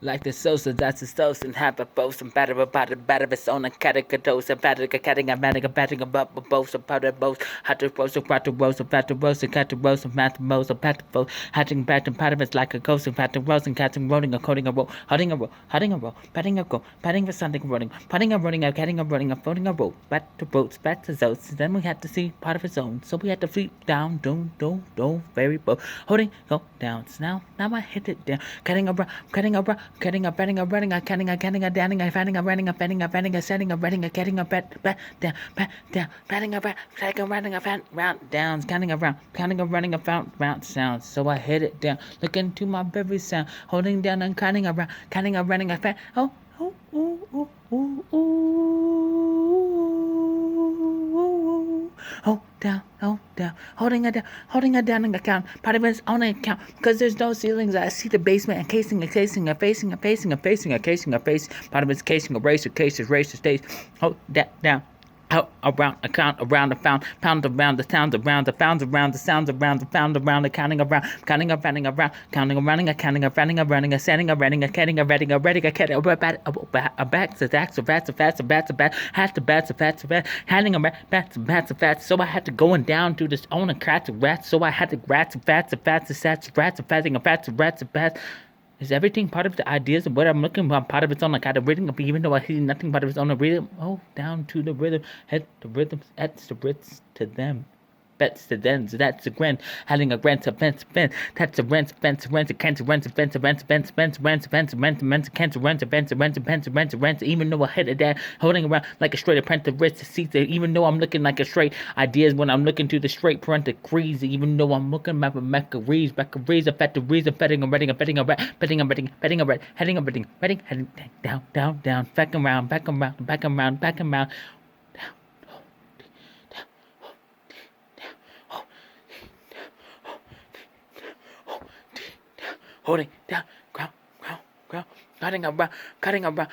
Like the Sosa, that's the Stosa, and have a boast and batter about the batter of its own, and catacatos, and batter, catting, and batting, and batting about the boast, and powder boast, hat to roast, and pat to roast, and pat to roast, and cat to roast, and mat to roast, and pat to roast, hatching back and pat of it's like a ghost, and pat to roast, and catching rolling, and coating a roll, hutting a roll, hutting a roll, patting a go, patting for something running, putting a running, a catting a running, a floating a roll, back to boats, back to zoats, then we had to see part of its own, so we had to feet down, don't, very boat, holding, go down, now I hit it down, cutting a cutting a betting a running a cutting a downing a fanning a running a betting a betting a setting a running a getting a bet down patting a rat taking running a fan round downs counting a running a round sounds, so I hit it down looking to my very sound holding down and cutting a running a fan holding it down in account, part of it's on account, because there's no ceilings. I see the basement and casing, part of it's casing, a racer, cases, racer, stays, hold that down. Out around account around the pound around the sounds around the founds around the sounds around the found around the counting around running a counting a running a running a setting a running a catting a reading a reading a catting a back to that so fast has to bat handing a bats fast, so I had to going down to this own a cat to rats, so I had to rats fast fatting a fast. Is everything part of the ideas of what I'm looking for? Part of it's on the kind of rhythm, even though I see nothing part of it's on the rhythm. Oh, down to the rhythm, head the rhythm, that's the Brits to them. Bets to them, so that's a grand, having a rent, fence, that's a rent, can't rent, cancer, even though I hit it down, holding around like a straight apprentice, wrist to seats, even though I'm looking like a straight ideas when I'm looking to the straight parental crease, even though I'm looking at Maccarees, betting, heading down, back around. Holding down, ground, cutting around,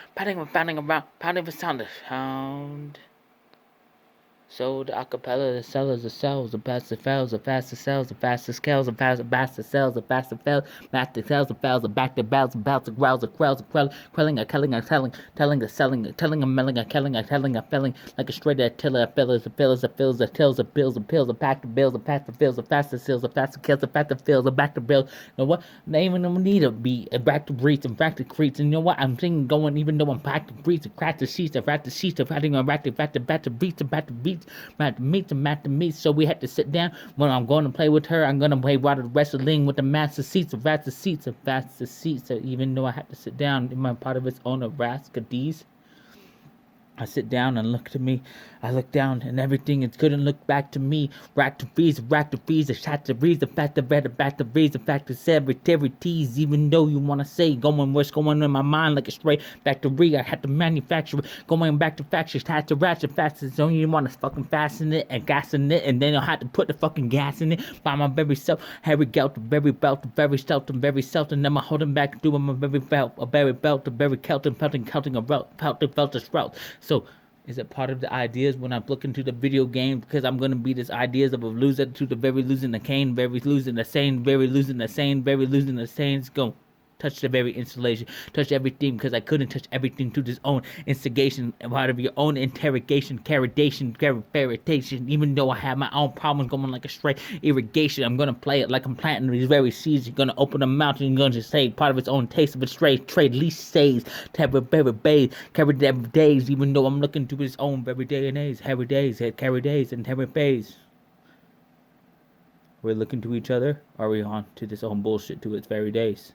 pounding the sound. So the acapella, the sellers, the cells, the faster fails, the faster sells, the faster scales, the faster sells, the faster fails, master sells, the fails, the back the bells, the growls, the quelling, a telling, the selling, telling, a melling, a killing, a telling, a filling, like a straight tiller, the fills, the fills, the tills, the bills, the pills, the pack the bills, the pack the fills, the faster seals, the faster kills, the faster fills, the back the bills. You know what? They even don't need a beat, a back to breeds, and back to creeps, and you know what? I'm thinking going, even though I'm back to breeds, and crack the sheets, the back to back to beats, back to meet. So we had to sit down. When I'm going to play with her, I'm going to play water wrestling with the master seats, So even though I had to sit down in my part of its own Rascades, I sit down and look to me. I look down and everything it couldn't look back to me. Rack to freeze, the shot to breeze, the fact the better back to freeze, the fact to severities, even though you wanna say what's going in my mind like a straight back to re. I had to manufacture it, going back to factories, had to ratchet fast, so you wanna fucking fasten it and gas in it, and then I had to put the fucking gas in it by my very self. Harry Gelt, very belt, very stealth, and very stealth, and then I'm holding back doing my very belt, a very belt, a very Celtic, pelting a route, felt a sprout. So, is it part of the ideas when I'm looking to the video game? Because I'm going to be this ideas of a loser to the very losing the cane, very losing the sane, very losing the sane, very losing the sanes. Go. Touch the very installation, touch everything, because I couldn't touch everything to this own instigation, part of your own interrogation, verification, even though I have my own problems going like a straight irrigation. I'm gonna play it like I'm planting these very seeds. You're gonna open a mountain, you're gonna say part of its own taste of a straight trade, least says, very bays, carry every days, even though I'm looking to its own very day and days, every days, carry days, and every days. We're looking to each other, are we on to this own bullshit to its very days?